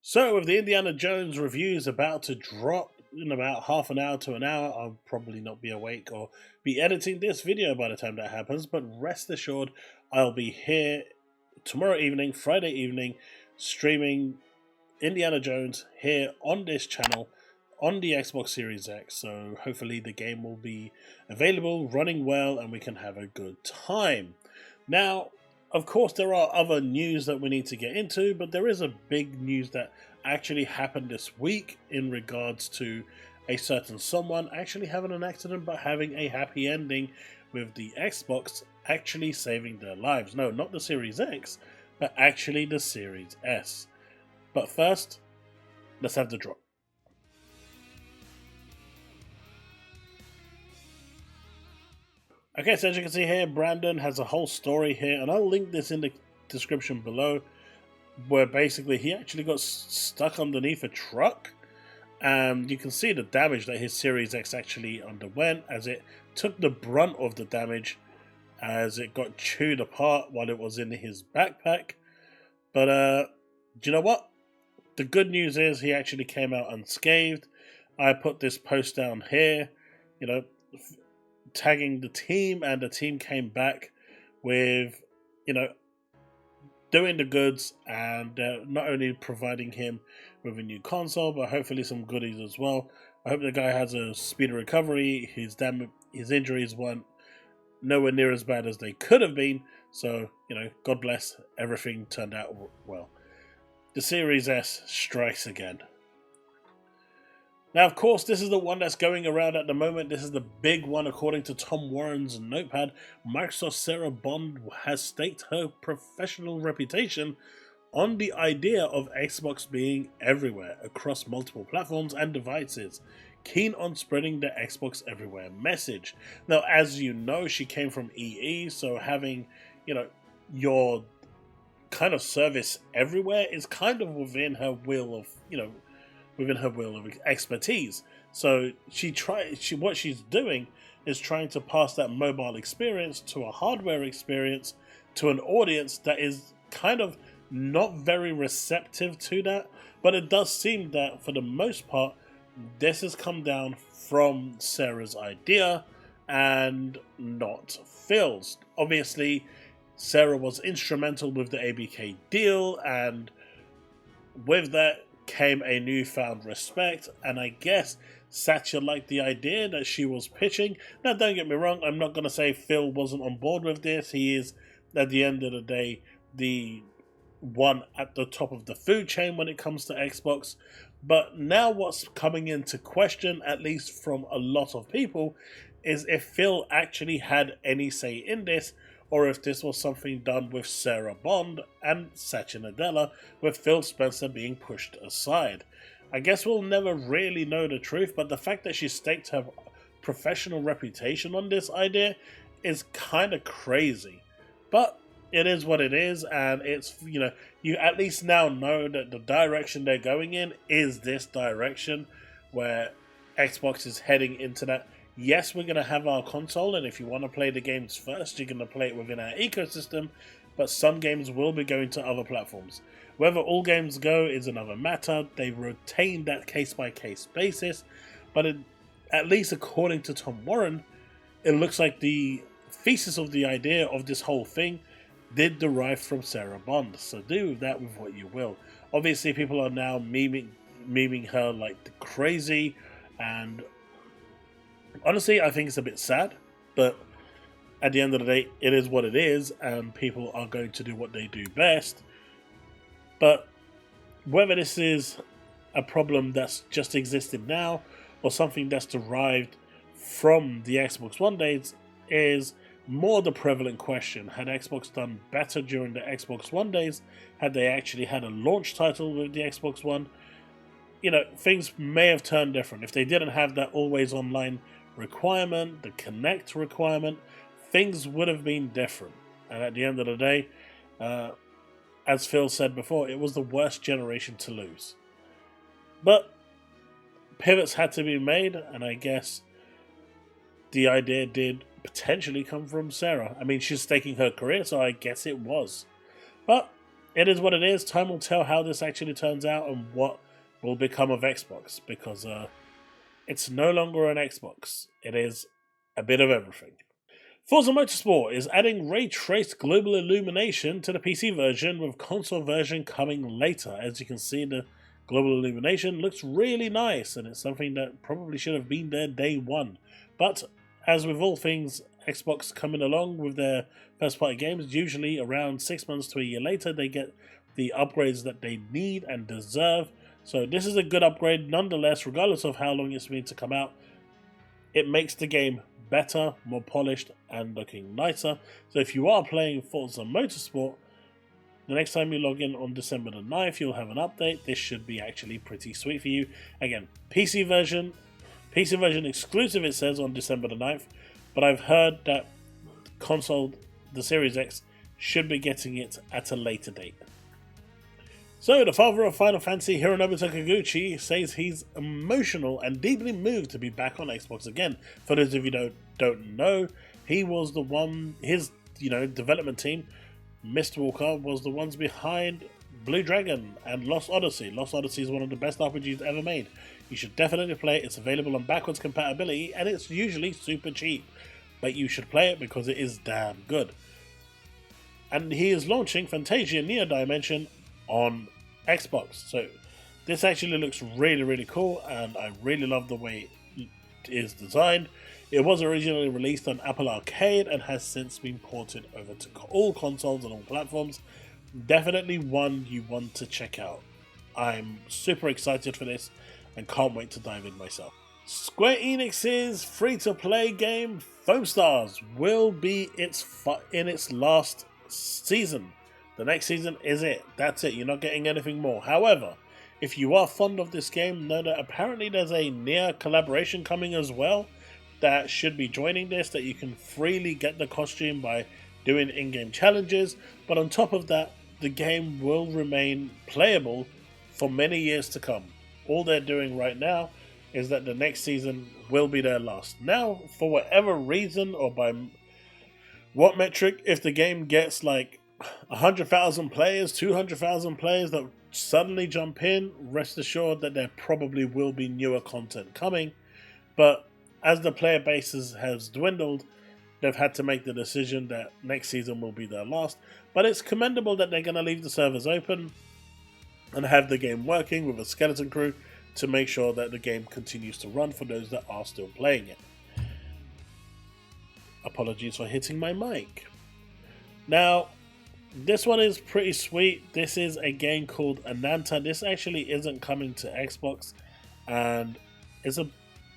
So, with the Indiana Jones reviews about to drop in about half an hour to an hour, I'll probably not be awake or be editing this video by the time that happens, but rest assured, I'll be here tomorrow evening, Friday evening, streaming Indiana Jones here on this channel on the Xbox Series X. So, hopefully, the game will be available, running well, and we can have a good time. Now, of course, there are other news that we need to get into, but there is a big news that actually happened this week in regards to a certain someone actually having an accident but having a happy ending with the Xbox actually saving their lives. No, not the Series X, but actually the Series S. But first, let's have the drop. Okay, so as you can see here, Brandon has a whole story here, and I'll link this in the description below, where basically he actually got stuck underneath a truck, and you can see the damage that his Series X actually underwent, as it took the brunt of the damage, as it got chewed apart while it was in his backpack. But, do you know what? The good news is he actually came out unscathed. I put this post down here, tagging the team, and the team came back with, doing the goods, and not only providing him with a new console, but hopefully some goodies as well. I hope the guy has a speedy recovery. His injuries weren't nowhere near as bad as they could have been, so, God bless, everything turned out well. The Series S strikes again. Now, of course, this is the one that's going around at the moment. This is the big one, according to Tom Warren's notepad. Microsoft Sarah Bond has staked her professional reputation on the idea of Xbox being everywhere, across multiple platforms and devices, keen on spreading the Xbox everywhere message. Now, as you know, she came from EE, so having, your kind of service everywhere is kind of within her will of, expertise. So what she's doing is trying to pass that mobile experience to a hardware experience to an audience that is kind of not very receptive to that. But it does seem that for the most part, this has come down from Sarah's idea and not Phil's. Obviously, Sarah was instrumental with the ABK deal, and with that came a newfound respect, and I guess Satya liked the idea that she was pitching. Now, don't get me wrong, I'm not going to say Phil wasn't on board with this. He is, at the end of the day, the one at the top of the food chain when it comes to Xbox. But now what's coming into question, at least from a lot of people, is if Phil actually had any say in this, or if this was something done with Sarah Bond and Satya Nadella, with Phil Spencer being pushed aside. I guess we'll never really know the truth, but the fact that she staked her professional reputation on this idea is kind of crazy. But it is what it is, and it's, you at least now know that the direction they're going in is this direction, where Xbox is heading into that. Yes, we're going to have our console, and if you want to play the games first, you're going to play it within our ecosystem, but some games will be going to other platforms. Whether all games go is another matter. They retain that case-by-case basis, but at least according to Tom Warren, it looks like the thesis of the idea of this whole thing did derive from Sarah Bond, so do that with what you will. Obviously, people are now memeing her like the crazy, and honestly, I think it's a bit sad, but at the end of the day, it is what it is, and people are going to do what they do best. But whether this is a problem that's just existed now, or something that's derived from the Xbox One days, is more the prevalent question. Had Xbox done better during the Xbox One days? Had they actually had a launch title with the Xbox One? Things may have turned different. If they didn't have that always online requirement, the Connect requirement, things would have been different. And at the end of the day, as Phil said before, it was the worst generation to lose. But pivots had to be made, and I guess the idea did potentially come from Sarah. I mean, she's staking her career, so I guess it was. But it is what it is. Time will tell how this actually turns out and what will become of Xbox, because it's no longer an Xbox. It is a bit of everything. Forza Motorsport is adding ray traced global illumination to the PC version, with console version coming later. As you can see, the global illumination looks really nice, and it's something that probably should have been there day one. But as with all things Xbox coming along with their first party games, usually around 6 months to a year later, they get the upgrades that they need and deserve. So this is a good upgrade nonetheless, regardless of how long it's been to come out. It makes the game better, more polished, and looking nicer. So if you are playing Forza Motorsport, the next time you log in on December the 9th, you'll have an update. This should be actually pretty sweet for you. Again, PC version exclusive, it says, on December the 9th, but I've heard that console, the Series X, should be getting it at a later date. So, the father of Final Fantasy, Hironobu Sakaguchi, says he's emotional and deeply moved to be back on Xbox again. For those of you who don't know, he was the one, his development team, Mist Walker, was the ones behind Blue Dragon and Lost Odyssey. Lost Odyssey is one of the best RPGs ever made. You should definitely play it. It's available on backwards compatibility, and it's usually super cheap. But you should play it because it is damn good. And he is launching Fantasia Near Dimension on Xbox. So this actually looks really, really cool, and I really love the way it is designed. It was originally released on Apple Arcade and has since been ported over to all consoles and all platforms. Definitely one you want to check out. I'm super excited for this and can't wait to dive in myself. Square Enix's free-to-play game Foamstars will be in its last season. The next season is it. That's it. You're not getting anything more. However, if you are fond of this game, know that apparently there's a Nier collaboration coming as well that should be joining this, that you can freely get the costume by doing in-game challenges. But on top of that, the game will remain playable for many years to come. All they're doing right now is that the next season will be their last. Now, for whatever reason or by what metric, if the game gets like 100,000 players, 200,000 players that suddenly jump in, rest assured that there probably will be newer content coming. But as the player base has dwindled, they've had to make the decision that next season will be their last. But it's commendable that they're going to leave the servers open and have the game working with a skeleton crew to make sure that the game continues to run for those that are still playing it. Apologies for hitting my mic. Now, this one is pretty sweet. This is a game called Ananta. This actually isn't coming to Xbox, and it's a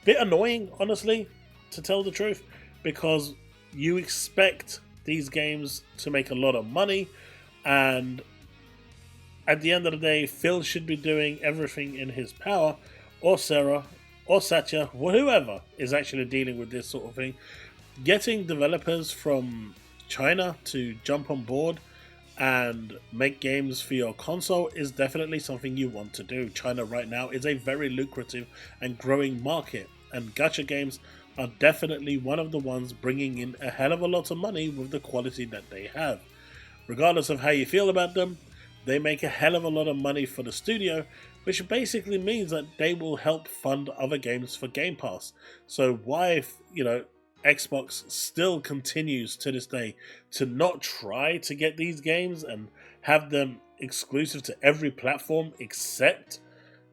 bit annoying, honestly, to tell the truth, because you expect these games to make a lot of money, and at the end of the day, Phil should be doing everything in his power, or Sarah, or Satya, whoever is actually dealing with this sort of thing. Getting developers from China to jump on board and make games for your console is definitely something you want to do. China right now is a very lucrative and growing market, and gacha games are definitely one of the ones bringing in a hell of a lot of money with the quality that they have. Regardless of how you feel about them, they make a hell of a lot of money for the studio, which basically means that they will help fund other games for Game Pass. So why, Xbox still continues to this day to not try to get these games and have them exclusive to every platform except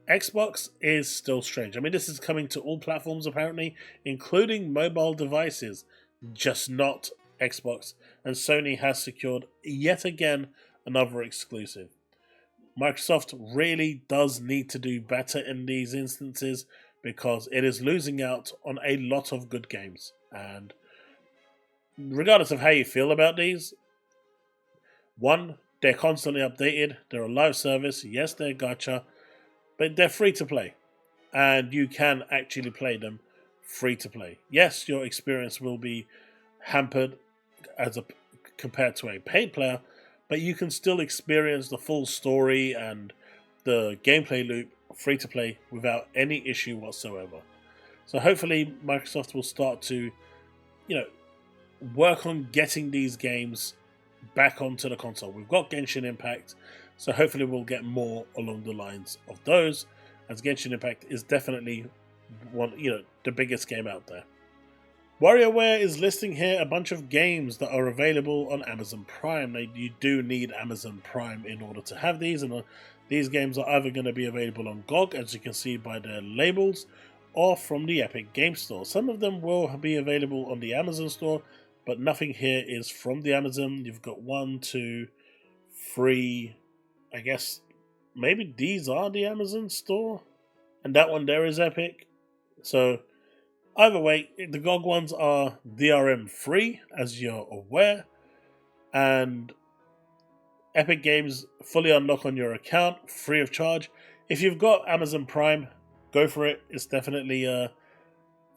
Xbox is still strange. I mean, this is coming to all platforms apparently, including mobile devices, just not Xbox. And Sony has secured yet again another exclusive. Microsoft really does need to do better in these instances because it is losing out on a lot of good games. And regardless of how you feel about these, one, they're constantly updated, they're a live service, yes, they're gacha, but they're free to play. And you can actually play them free to play. Yes, your experience will be hampered compared to a paid player, but you can still experience the full story and the gameplay loop free to play without any issue whatsoever. So hopefully Microsoft will start to, work on getting these games back onto the console. We've got Genshin Impact, so hopefully we'll get more along the lines of those, as Genshin Impact is definitely one, the biggest game out there. WarioWare is listing here a bunch of games that are available on Amazon Prime. Now, you do need Amazon Prime in order to have these, and these games are either going to be available on GOG, as you can see by their labels, or from the Epic Game Store. Some of them will be available on the Amazon Store, but nothing here is from the Amazon. You've got 1, 2, 3, I guess maybe these are the Amazon Store, and that one there is Epic. So either way, the GOG ones are DRM free, as you're aware, and Epic Games fully unlock on your account, free of charge. If you've got Amazon Prime, go for it. It's definitely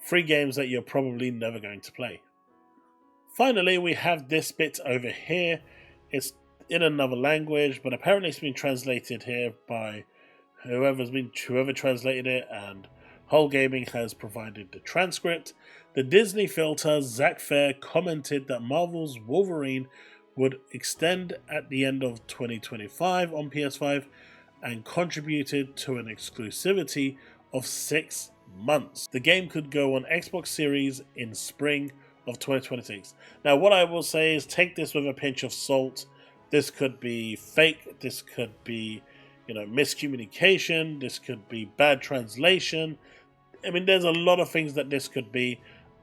free games that you're probably never going to play. Finally, we have this bit over here. It's in another language, but apparently it's been translated here by whoever translated it, and Whole Gaming has provided the transcript. The Disney filter, Zach Fair, commented that Marvel's Wolverine would extend at the end of 2025 on PS5 and contributed to an exclusivity of 6 months. The game could go on Xbox Series in spring of 2026. Now, what I will say is take this with a pinch of salt. This could be fake, this could be, miscommunication, this could be bad translation. I mean, there's a lot of things that this could be,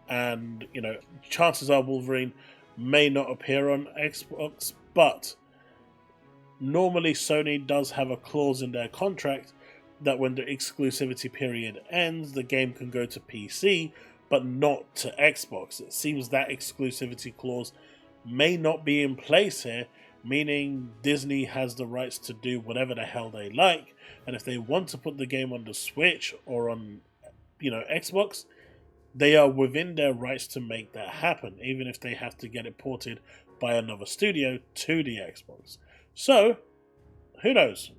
and, chances are Wolverine may not appear on Xbox, but normally Sony does have a clause in their contract that when the exclusivity period ends, the game can go to PC, but not to Xbox. It seems that exclusivity clause may not be in place here, meaning Disney has the rights to do whatever the hell they like, and if they want to put the game on the Switch or on, Xbox, they are within their rights to make that happen, even if they have to get it ported by another studio to the Xbox. So, who knows?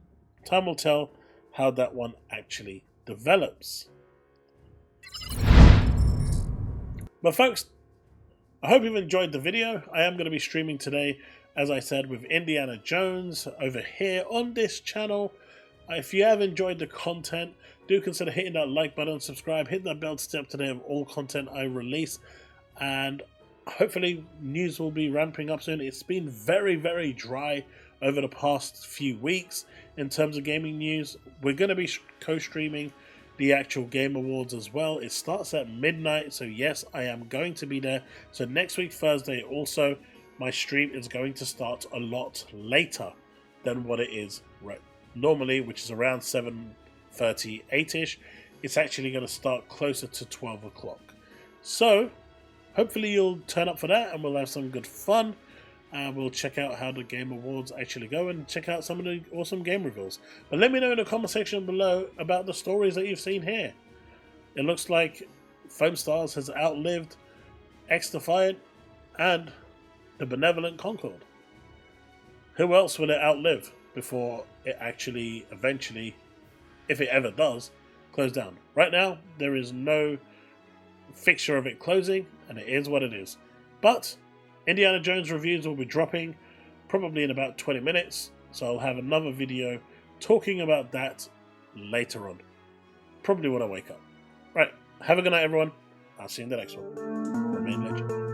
Time will tell how that one actually develops. But folks, I hope you've enjoyed the video. I am going to be streaming today, as I said, with Indiana Jones over here on this channel. If you have enjoyed the content, do consider hitting that like button, subscribe, hit that bell to stay up to date of all content I release, and hopefully news will be ramping up soon. It's been very, very dry over the past few weeks in terms of gaming news. We're going to be co-streaming the actual Game Awards as well. It starts at midnight, so yes, I am going to be there. So next week, Thursday, also, my stream is going to start a lot later than what it is normally, which is around 7:30, 8ish. It's actually going to start closer to 12 o'clock. So hopefully you'll turn up for that and we'll have some good fun. We'll check out how the Game Awards actually go and check out some of the awesome game reveals. But let me know in the comment section below about the stories that you've seen here. It looks like Foamstars has outlived X-Defiant and the Benevolent Concord. Who else will it outlive before it actually eventually, if it ever does, close down? Right now, there is no fixture of it closing, and it is what it is. But Indiana Jones reviews will be dropping probably in about 20 minutes, so I'll have another video talking about that later on. Probably when I wake up. Right, have a good night everyone. I'll see you in the next one. Remain legend.